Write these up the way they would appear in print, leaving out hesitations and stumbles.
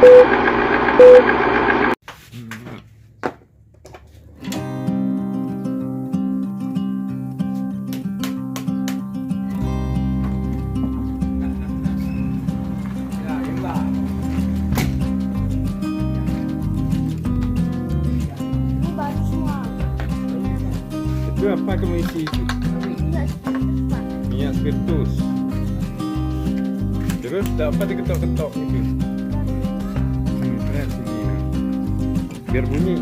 Ini baru semua. Itu apa kamu isi itu? Minyak spiritus. Terus dapat diketok-ketok itu. Berat sini. Biar bunyi.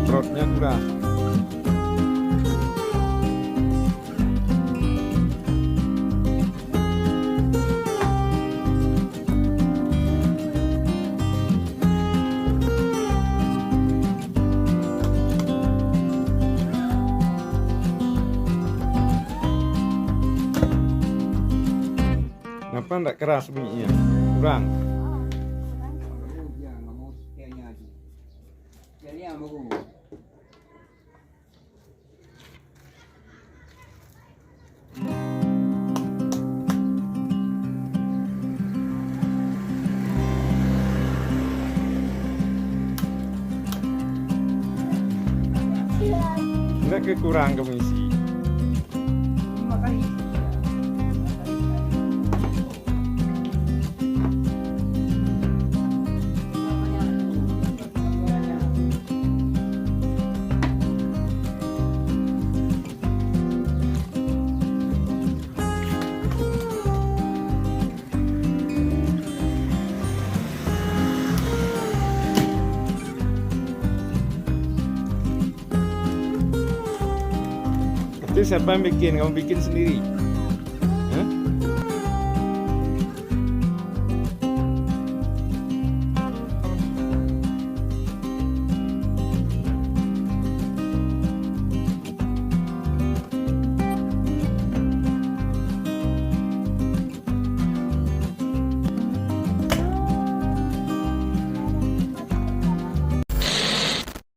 Semprotnya kurang. Kenapa enggak keras bunyinya? Kurang. Enggak kekurang kamu isi. Itu siapa yang bikin? Kamu bikin sendiri?